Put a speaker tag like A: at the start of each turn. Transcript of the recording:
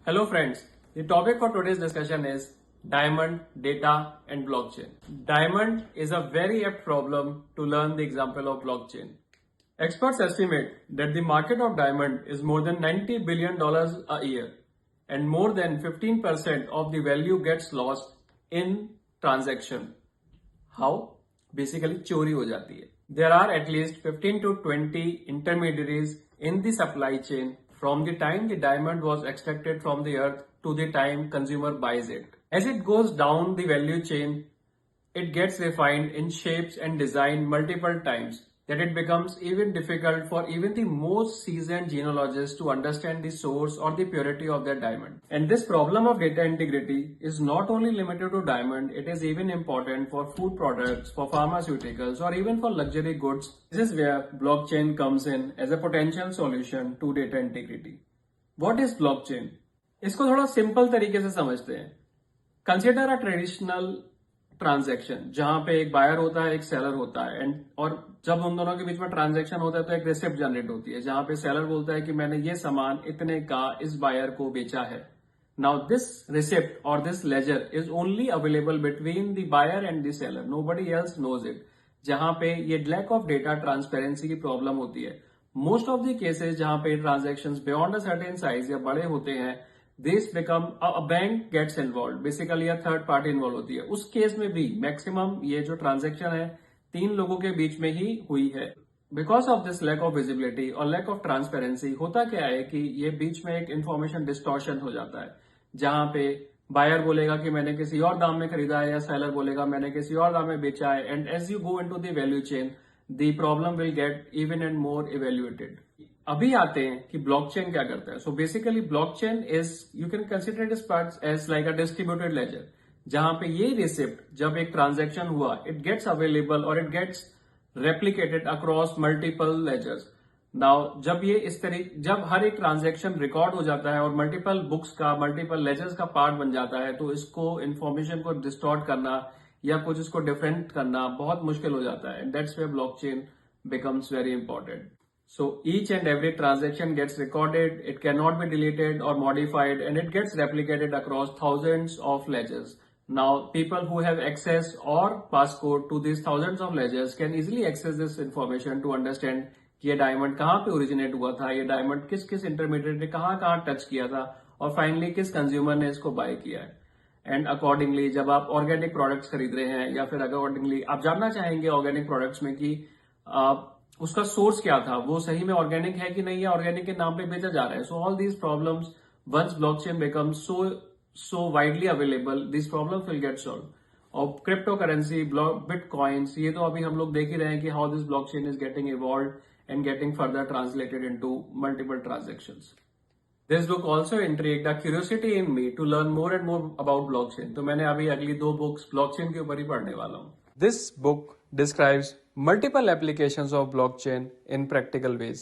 A: Hello friends, the topic for today's discussion is diamond, data and blockchain. Diamond is a very apt problem to learn the example of blockchain. Experts estimate that the market of diamond is more than $90 billion a year and more than 15% of the value gets lost in transaction. How? Basically चोरी हो जाती है. There are at least 15 to 20 intermediaries in the supply chain from the time the diamond was extracted from the earth to the time consumer buys it. As it goes down the value chain, it gets refined in shapes and design multiple times that it becomes even difficult for even the most seasoned genealogists to understand the source or the purity of their diamond. And this problem of data integrity is not only limited to diamond, it is even important for food products, for pharmaceuticals, or even for luxury goods. This is where blockchain comes in as a potential solution to data integrity. What is blockchain? इसको थोड़ा simple तरीके से समझते हैं. Consider a traditional transaction जहां पे एक buyer होता है एक सेलर होता है एंड और जब उन दोनों के बीच में ट्रांजैक्शन होता है तो एक रिसिप्ट जनरेट होती है जहां पे सेलर बोलता है कि मैंने ये सामान इतने का इस बायर को बेचा है. नाउ दिस रिसिप्ट और this ledger is only available between the buyer and the seller. Nobody else knows it. जहां पे ये लैक ऑफ डेटा ट्रांसपेरेंसी की प्रॉब्लम होती है. मोस्ट ऑफ द केसेस जहां पे transaction beyond a certain size या बड़े होते हैं, this become a bank gets involve, basically a third party involve होती है. उस केस में भी मैक्सिमम ये जो ट्रांजेक्शन है 3 लोगों के बीच में ही हुई है. Because of this lack of visibility और लैक ऑफ ट्रांसपेरेंसी होता क्या है कि ये बीच में एक इंफॉर्मेशन डिस्टॉर्शन हो जाता है जहां पे बायर बोलेगा कि मैंने किसी और दाम में खरीदा है या सेलर बोलेगा मैंने किसी और दाम में बेचा है. And as you go into the value chain the problem will get even and more evaluated. अभी आते हैं कि ब्लॉकचेन क्या करता है. So basically blockchain is, you can consider it as like a distributed ledger जहां पे ये रिसिप्ट जब एक ट्रांजैक्शन हुआ इट गेट्स अवेलेबल और it gets replicated across multiple ledgers. Now जब हर एक ट्रांजैक्शन रिकॉर्ड हो जाता है और मल्टीपल बुक्स का मल्टीपल लेजर्स का पार्ट बन जाता है तो इसको इंफॉर्मेशन को डिस्टॉर्ट करना या कुछ इसको डिफरेंट करना बहुत मुश्किल हो जाता है. And that's where blockchain becomes very important. So each and every transaction gets recorded, it cannot be deleted or modified, and it gets replicated across thousands of ledgers. Now people who have access or passcode to these thousands of ledgers can easily access this information to understand कि ये diamond कहाँ पे originate हुआ था, ये diamond किस किस intermediate ने कहाँ कहाँ टच किया था और फाइनली किस कंज्यूमर ने इसको बाय किया है. एंड अकॉर्डिंगली जब आप ऑर्गेनिक प्रोडक्ट्स खरीद रहे हैं या फिर अकॉर्डिंगली आप जानना चाहेंगे ऑर्गेनिक प्रोडक्ट्स में कि उसका सोर्स क्या था, वो सही में ऑर्गेनिक है कि नहीं या ऑर्गेनिक के नाम पे बेचा जा रहा है. So all these problems once blockchain becomes so widely available, this problems will get solve. और क्रिप्टो करेंसी, बिटकॉइंस, ये तो अभी हम लोग देख ही रहे हैं कि how this blockchain is getting evolve and getting further translated into multiple transactions. This book also intrigued a curiosity in me to learn more and more about blockchain. तो मैंने अभी अगली 2 बुक्स ब्लॉकचेन के ऊपर ही पढ़ने वाला हूँ. This book describes multiple applications of blockchain in practical ways.